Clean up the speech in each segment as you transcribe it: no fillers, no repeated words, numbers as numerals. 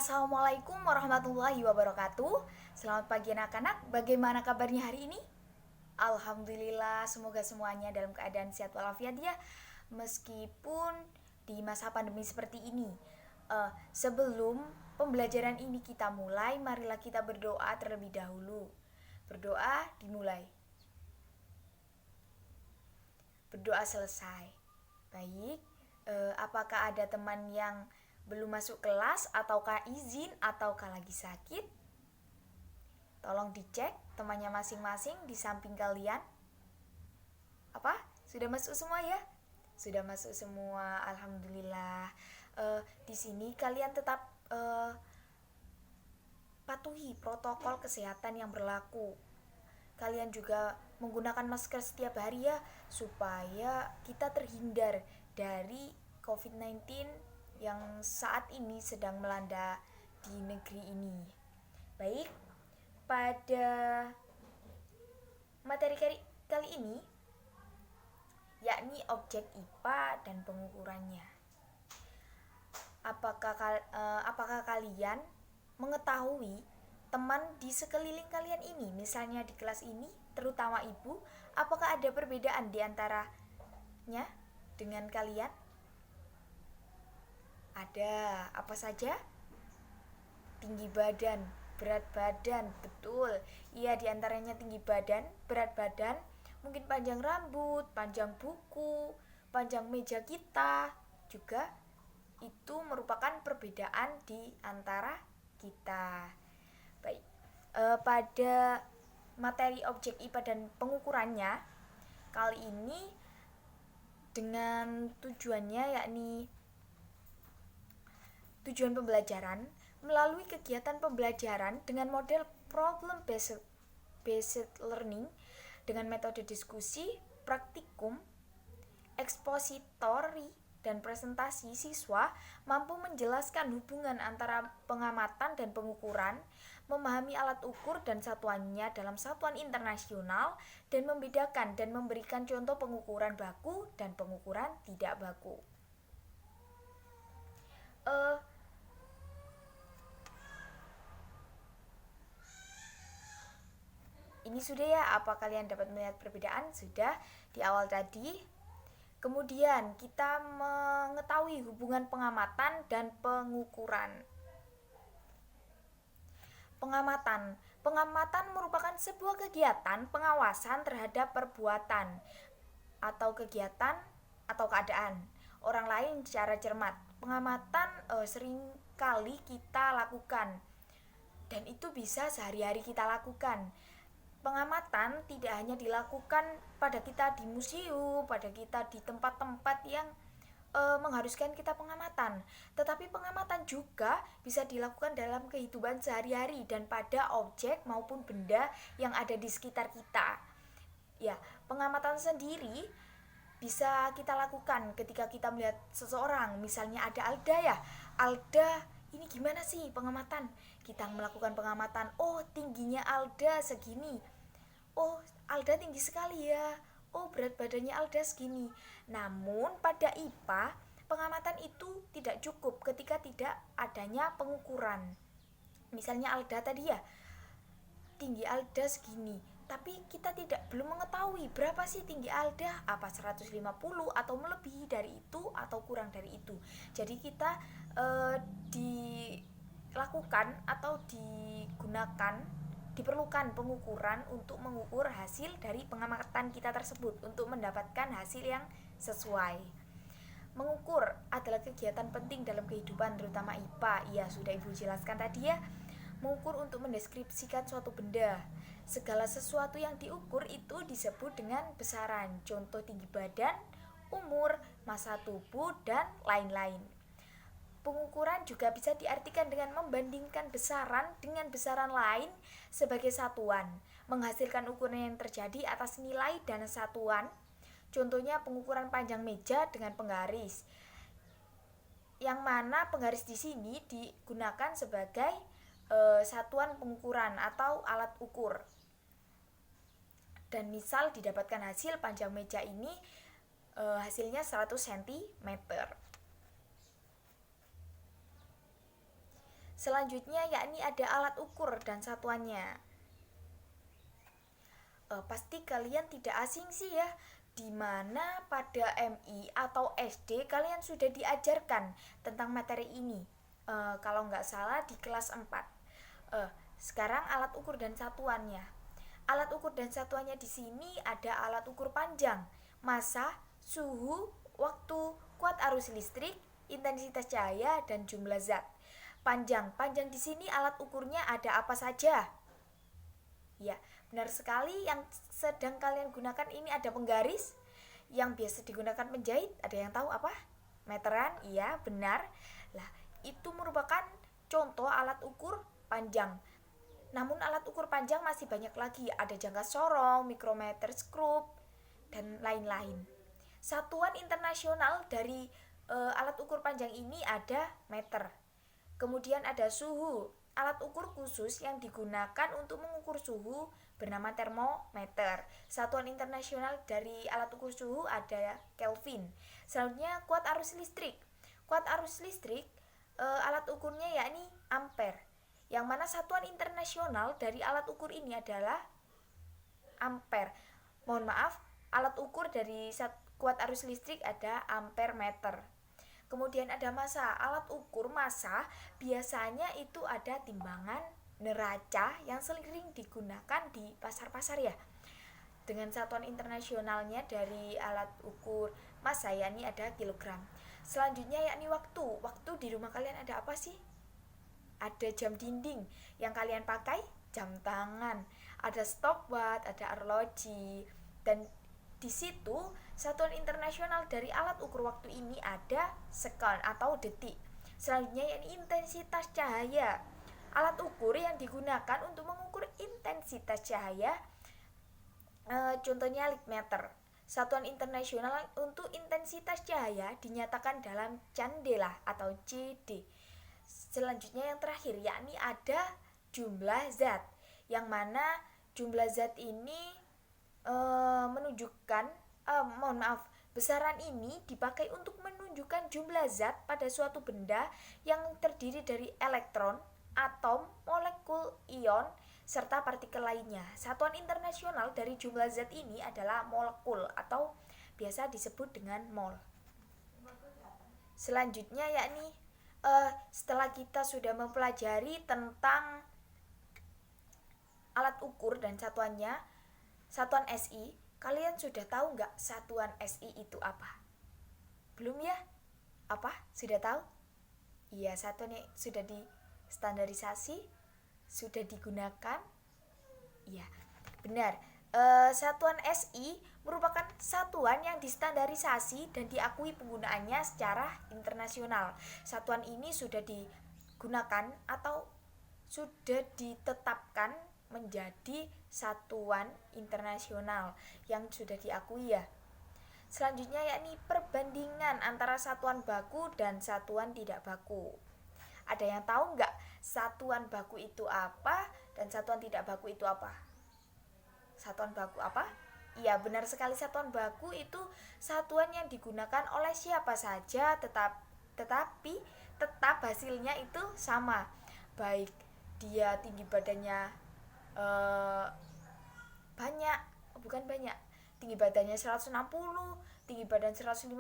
Assalamualaikum warahmatullahi wabarakatuh. Selamat pagi anak-anak, bagaimana kabarnya hari ini? Alhamdulillah, semoga semuanya dalam keadaan sehat walafiat ya. Meskipun di masa pandemi seperti ini. Sebelum pembelajaran ini kita mulai, marilah kita berdoa terlebih dahulu. Berdoa dimulai. Berdoa selesai. Baik, apakah ada teman yang belum masuk kelas, ataukah izin, ataukah lagi sakit? Tolong dicek temannya masing-masing di samping kalian. Apa? Sudah masuk semua ya? Sudah masuk semua, alhamdulillah. Di sini kalian tetap patuhi protokol kesehatan yang berlaku. Kalian juga menggunakan masker setiap hari ya, supaya kita terhindar dari COVID-19 yang saat ini sedang melanda di negeri ini. Baik, pada materi kali ini, yakni objek IPA dan pengukurannya. Apakah kalian mengetahui teman di sekeliling kalian ini, misalnya di kelas ini, terutama ibu, apakah ada perbedaan di antaranya dengan kalian? Ada, apa saja? Tinggi badan, berat badan, betul. Iya, diantaranya tinggi badan, berat badan, mungkin panjang rambut, panjang buku, panjang meja kita, juga itu merupakan perbedaan di antara kita. Baik, pada materi objek IPA dan pengukurannya, kali ini dengan tujuannya yakni tujuan pembelajaran melalui kegiatan pembelajaran dengan model problem based learning dengan metode diskusi, praktikum, ekspositori, dan presentasi. Siswa mampu menjelaskan hubungan antara pengamatan dan pengukuran, memahami alat ukur dan satuannya dalam satuan internasional, dan membedakan dan memberikan contoh pengukuran baku dan pengukuran tidak baku. Ini sudah ya, apa kalian dapat melihat perbedaan? Sudah di awal tadi. Kemudian kita mengetahui hubungan pengamatan dan pengukuran. Pengamatan merupakan sebuah kegiatan pengawasan terhadap perbuatan atau kegiatan atau keadaan orang lain secara cermat. Pengamatan seringkali kita lakukan, dan itu bisa sehari-hari kita lakukan. Pengamatan tidak hanya dilakukan pada kita di museum, pada kita di tempat-tempat yang mengharuskan kita pengamatan, tetapi pengamatan juga bisa dilakukan dalam kehidupan sehari-hari dan pada objek maupun benda yang ada di sekitar kita. Ya, pengamatan sendiri bisa kita lakukan ketika kita melihat seseorang. Misalnya ada Alda ya, Alda ini gimana sih pengamatan? Kita melakukan pengamatan, oh tingginya Alda segini, oh Alda tinggi sekali ya, oh berat badannya Alda segini. Namun pada IPA, pengamatan itu tidak cukup ketika tidak adanya pengukuran. Misalnya Alda tadi ya, tinggi Alda segini, tapi kita belum mengetahui berapa sih tinggi Alda, apa 150 atau melebihi dari itu atau kurang dari itu. Jadi kita dilakukan atau diperlukan pengukuran untuk mengukur hasil dari pengamatan kita tersebut untuk mendapatkan hasil yang sesuai. Mengukur adalah kegiatan penting dalam kehidupan, terutama IPA. Ya, sudah Ibu jelaskan tadi ya. Mengukur untuk mendeskripsikan suatu benda. Segala sesuatu yang diukur itu disebut dengan besaran. Contoh tinggi badan, umur, massa tubuh, dan lain-lain. Pengukuran juga bisa diartikan dengan membandingkan besaran dengan besaran lain sebagai satuan, menghasilkan ukuran yang terjadi atas nilai dan satuan. Contohnya pengukuran panjang meja dengan penggaris, yang mana penggaris di sini digunakan sebagai satuan pengukuran atau alat ukur. Dan misal didapatkan hasil panjang meja ini hasilnya 100 cm. Selanjutnya yakni ada alat ukur dan satuannya. Pasti kalian tidak asing sih ya, dimana pada MI atau SD kalian sudah diajarkan tentang materi ini. Kalau nggak salah di kelas 4. Sekarang alat ukur dan satuannya. Alat ukur dan satuannya di sini ada alat ukur panjang, massa, suhu, waktu, kuat arus listrik, intensitas cahaya, dan jumlah zat. Panjang di sini alat ukurnya ada apa saja? Ya, benar sekali, yang sedang kalian gunakan ini ada penggaris, yang biasa digunakan penjahit, ada yang tahu apa? Meteran, iya benar. Lah, itu merupakan contoh alat ukur panjang. Namun alat ukur panjang masih banyak lagi, ada jangka sorong, mikrometer, skrup, dan lain-lain. Satuan internasional dari alat ukur panjang ini ada meter. Kemudian ada suhu, alat ukur khusus yang digunakan untuk mengukur suhu bernama termometer. Satuan internasional dari alat ukur suhu ada Kelvin. Selanjutnya kuat arus listrik. Kuat arus listrik alat ukurnya yakni ampere. Yang mana satuan internasional dari alat ukur ini adalah ampere. Mohon maaf, alat ukur dari kuat arus listrik ada ampere meter. Kemudian ada massa. Alat ukur massa biasanya itu ada timbangan neraca yang sering digunakan di pasar-pasar ya. Dengan satuan internasionalnya dari alat ukur massa yakni ada kilogram. Selanjutnya yakni waktu. Waktu di rumah kalian ada apa sih? Ada jam dinding, yang kalian pakai jam tangan, ada stopwatch, ada arloji, dan di situ satuan internasional dari alat ukur waktu ini ada second atau detik. Selanjutnya yakni intensitas cahaya. Alat ukur yang digunakan untuk mengukur intensitas cahaya contohnya lichtmeter. Satuan internasional untuk intensitas cahaya dinyatakan dalam candela atau CD. Selanjutnya yang terakhir yakni ada jumlah zat, yang mana jumlah zat ini besaran ini dipakai untuk menunjukkan jumlah zat pada suatu benda yang terdiri dari elektron, atom, molekul, ion, serta partikel lainnya. Satuan internasional dari jumlah zat ini adalah molekul atau biasa disebut dengan mol. Selanjutnya yakni setelah kita sudah mempelajari tentang alat ukur dan satuannya, satuan SI, kalian sudah tahu nggak satuan SI itu apa? Belum ya? Apa? Sudah tahu? Iya, satuannya sudah distandarisasi, sudah digunakan. Iya, benar. Satuan SI merupakan satuan yang distandarisasi dan diakui penggunaannya secara internasional. Satuan ini sudah digunakan atau sudah ditetapkan menjadi satuan internasional yang sudah diakui ya. Selanjutnya yakni perbandingan antara satuan baku dan satuan tidak baku. Ada yang tahu nggak satuan baku itu apa dan satuan tidak baku itu apa? Satuan baku apa? Iya, benar sekali, satuan baku itu satuan yang digunakan oleh siapa saja tetapi tetap hasilnya itu sama. Baik dia tinggi badannya tinggi badannya 160, tinggi badan 155.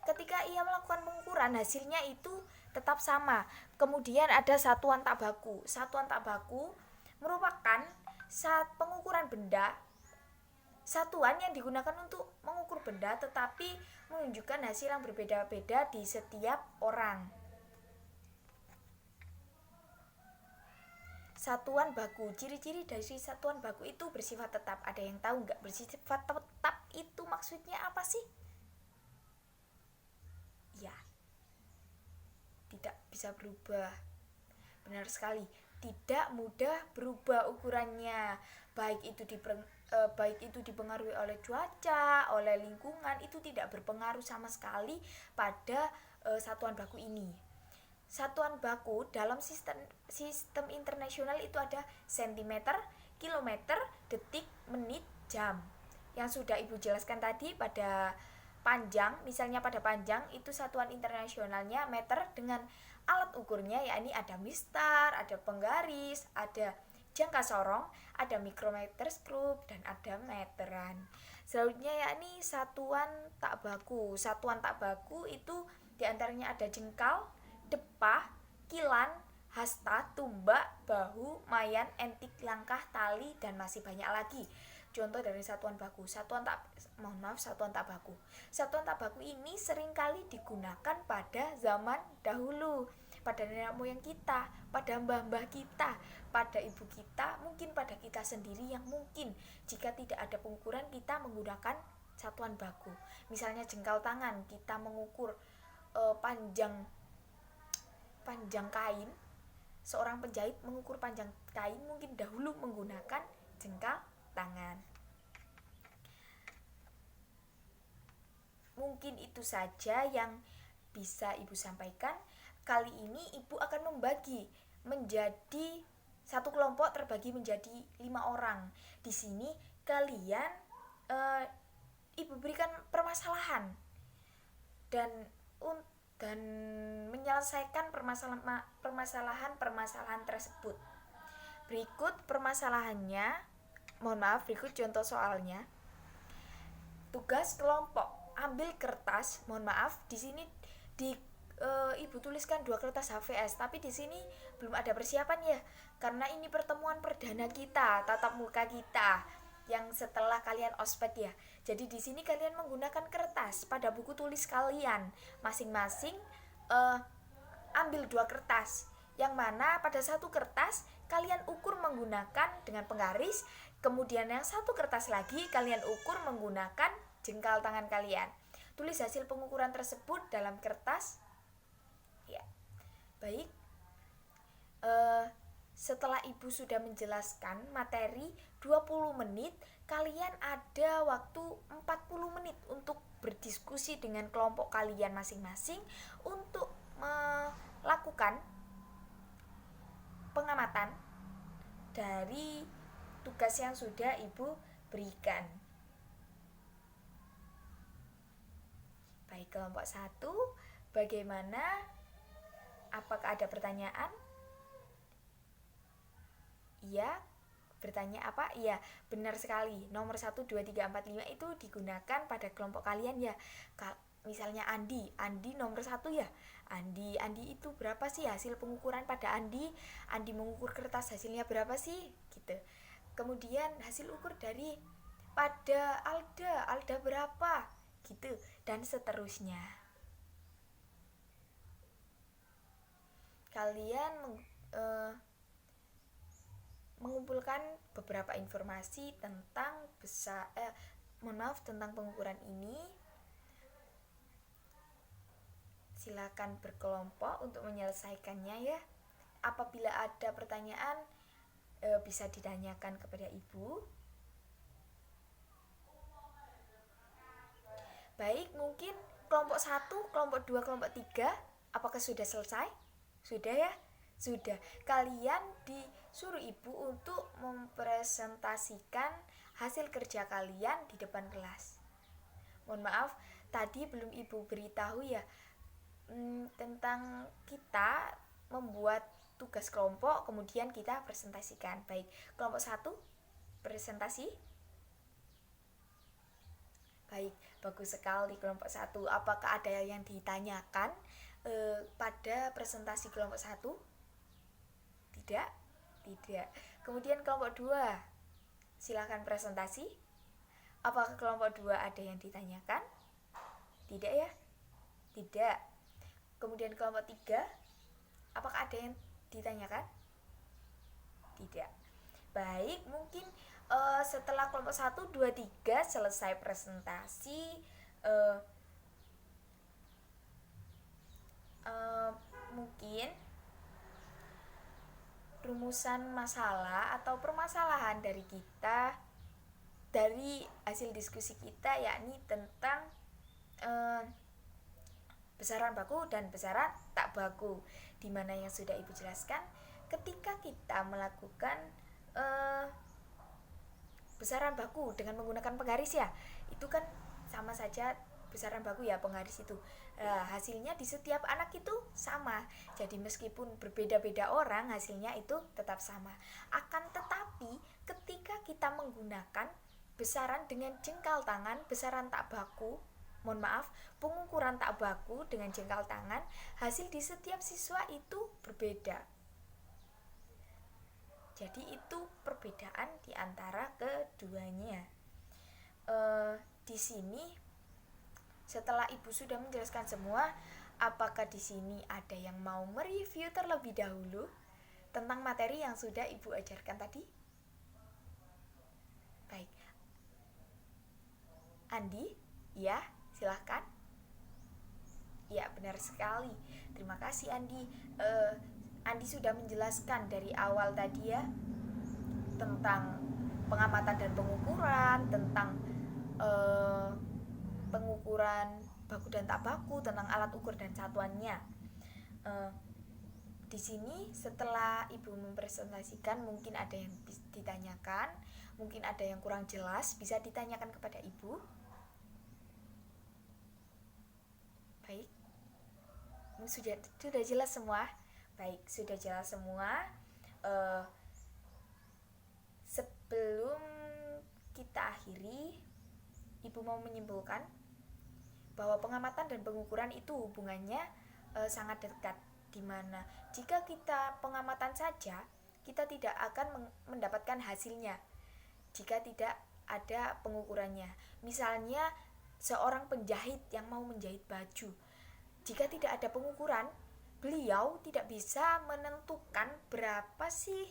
Ketika ia melakukan pengukuran, hasilnya itu tetap sama. Kemudian ada satuan tak baku. Satuan tak baku merupakan saat pengukuran benda, satuan yang digunakan untuk mengukur benda tetapi menunjukkan hasil yang berbeda-beda di setiap orang. Satuan baku, ciri-ciri dari satuan baku itu bersifat tetap. Ada yang tahu nggak bersifat tetap itu maksudnya apa sih? Ya, tidak bisa berubah. Benar sekali, tidak mudah berubah ukurannya, baik itu dipengaruhi oleh cuaca, oleh lingkungan, itu tidak berpengaruh sama sekali pada satuan baku ini. Satuan baku dalam sistem internasional itu ada sentimeter, kilometer, detik, menit, jam. Yang sudah Ibu jelaskan tadi pada panjang, misalnya pada panjang itu satuan internasionalnya meter dengan alat ukurnya yakni ada mistar, ada penggaris, ada jangka sorong, ada mikrometer skrup, dan ada meteran. Selanjutnya yakni satuan tak baku. Satuan tak baku itu diantaranya ada jengkal, depah, kilan, hasta, tumbak, bahu, mayan, entik, langkah, tali, dan masih banyak lagi. Contoh dari satuan baku. Satuan tak baku. Satuan tak baku ini seringkali digunakan pada zaman dahulu, pada nenek moyang kita, pada mbah-mbah kita, pada ibu kita, mungkin pada kita sendiri yang mungkin jika tidak ada pengukuran kita menggunakan satuan baku. Misalnya jengkal tangan, kita mengukur panjang kain. Seorang penjahit mengukur panjang kain mungkin dahulu menggunakan jengkal tangan. Mungkin itu saja yang bisa Ibu sampaikan. Kali ini Ibu akan membagi menjadi satu kelompok terbagi menjadi 5 orang. Di sini kalian Ibu berikan permasalahan dan menyelesaikan permasalahan tersebut. Berikut permasalahannya. Berikut contoh soalnya. Tugas kelompok. Ambil kertas, di sini Ibu tuliskan 2 kertas HVS, tapi di sini belum ada persiapan ya, karena ini pertemuan perdana kita, tatap muka kita yang setelah kalian ospek ya. Jadi di sini kalian menggunakan kertas pada buku tulis kalian masing-masing. Ambil 2 kertas, yang mana pada satu kertas kalian ukur menggunakan dengan penggaris, kemudian yang satu kertas lagi kalian ukur menggunakan jengkal tangan kalian. Tulis hasil pengukuran tersebut dalam kertas. Ya, baik. Setelah Ibu sudah menjelaskan materi 20 menit, kalian ada waktu 40 menit untuk berdiskusi dengan kelompok kalian masing-masing untuk melakukan pengamatan dari tugas yang sudah Ibu berikan. Baik, kelompok 1, bagaimana? Apakah ada pertanyaan? Iya, bertanya apa? Iya, benar sekali. Nomor 1, 2, 3, 4, 5 itu digunakan pada kelompok kalian ya. Misalnya Andi nomor 1 ya. Andi itu berapa sih hasil pengukuran pada Andi? Andi mengukur kertas, hasilnya berapa sih? Gitu. Kemudian hasil ukur dari pada Alda berapa? Gitu, dan seterusnya. Kalian mengumpulkan beberapa informasi tentang tentang pengukuran ini. Silakan berkelompok untuk menyelesaikannya ya. Apabila ada pertanyaan bisa ditanyakan kepada Ibu. Baik, mungkin kelompok 1, kelompok 2, kelompok 3 apakah sudah selesai? Sudah ya? Sudah. Kalian disuruh Ibu untuk mempresentasikan hasil kerja kalian di depan kelas. Mohon maaf, tadi belum Ibu beritahu ya tentang kita membuat tugas kelompok, kemudian kita presentasikan. Baik, kelompok 1 presentasi. Baik, bagus sekali kelompok 1. Apakah ada yang ditanyakan pada presentasi kelompok 1? Tidak. Kemudian kelompok 2, silakan presentasi. Apakah kelompok 2 ada yang ditanyakan? Tidak ya? Tidak. Kemudian kelompok 3, apakah ada yang ditanyakan? Tidak. Baik, mungkin setelah kelompok 1, 2, 3 selesai presentasi, mungkin rumusan masalah atau permasalahan dari kita dari hasil diskusi kita yakni tentang besaran baku dan besaran tak baku, di mana yang sudah Ibu jelaskan ketika kita melakukan besaran baku dengan menggunakan penggaris ya, itu kan sama saja besaran baku ya penggaris itu. Hasilnya di setiap anak itu sama. Jadi meskipun berbeda-beda orang, hasilnya itu tetap sama. Akan tetapi ketika kita menggunakan besaran dengan jengkal tangan, besaran tak baku, pengukuran tak baku dengan jengkal tangan, hasil di setiap siswa itu berbeda. Jadi itu perbedaan di antara keduanya. Di sini setelah Ibu sudah menjelaskan semua, apakah di sini ada yang mau mereview terlebih dahulu tentang materi yang sudah Ibu ajarkan tadi? Baik. Andi, ya, silahkan. Ya, benar sekali. Terima kasih Andi. Andi sudah menjelaskan dari awal tadi ya tentang pengamatan dan pengukuran, tentang pengukuran baku dan tak baku, tentang alat ukur dan satuannya. Di sini setelah Ibu mempresentasikan, mungkin ada yang ditanyakan, mungkin ada yang kurang jelas, bisa ditanyakan kepada Ibu. Baik, sudah jelas semua. Baik, sudah jelas semua. Sebelum kita akhiri, Ibu mau menyimpulkan bahwa pengamatan dan pengukuran itu hubungannya sangat dekat, di mana jika kita pengamatan saja, kita tidak akan mendapatkan hasilnya jika tidak ada pengukurannya. Misalnya seorang penjahit yang mau menjahit baju, jika tidak ada pengukuran, beliau tidak bisa menentukan berapa sih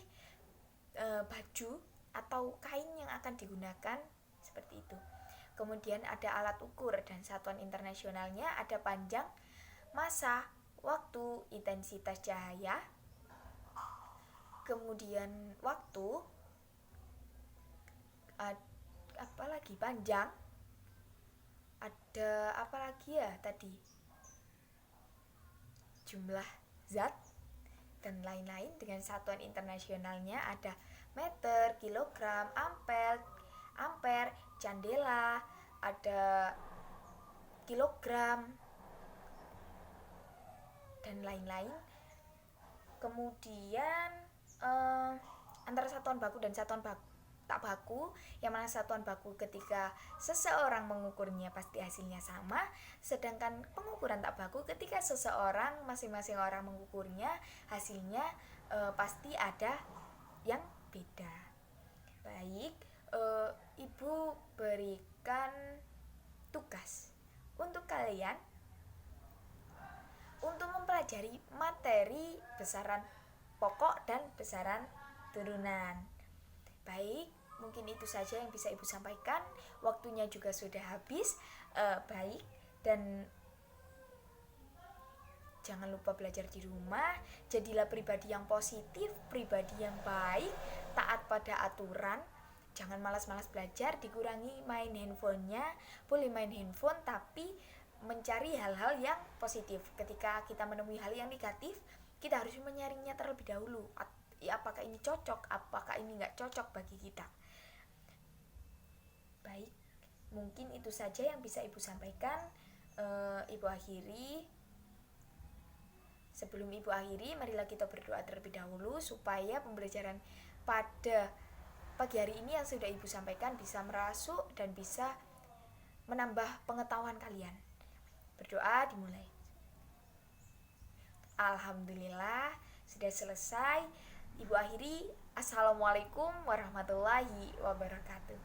baju atau kain yang akan digunakan, seperti itu. Kemudian ada alat ukur dan satuan internasionalnya, ada panjang, massa, waktu, intensitas cahaya, kemudian waktu, apalagi panjang, ada apa lagi ya tadi, jumlah zat dan lain-lain. Dengan satuan internasionalnya ada meter, kilogram, ampere, candela, ada kilogram dan lain-lain. Kemudian antara satuan baku dan satuan tak baku, yang mana satuan baku ketika seseorang mengukurnya pasti hasilnya sama, sedangkan pengukuran tak baku ketika masing-masing orang mengukurnya, hasilnya pasti ada yang beda. Baik, Ibu berikan tugas untuk kalian untuk mempelajari materi besaran pokok dan besaran turunan. Baik, mungkin itu saja yang bisa Ibu sampaikan. Waktunya juga sudah habis. Baik, dan jangan lupa belajar di rumah. Jadilah pribadi yang positif, pribadi yang baik, taat pada aturan. Jangan malas-malas belajar, dikurangi main handphonenya. Boleh main handphone, tapi mencari hal-hal yang positif. Ketika kita menemui hal yang negatif, kita harus menyaringnya terlebih dahulu. Apakah ini cocok, apakah ini nggak cocok bagi kita. Baik, mungkin itu saja yang bisa Ibu sampaikan. Ibu akhiri. Sebelum Ibu akhiri, marilah kita berdoa terlebih dahulu supaya pembelajaran pada pagi hari ini yang sudah Ibu sampaikan bisa merasuk dan bisa menambah pengetahuan kalian. Berdoa dimulai. Alhamdulillah, sudah selesai. Ibu akhiri, Assalamualaikum warahmatullahi wabarakatuh.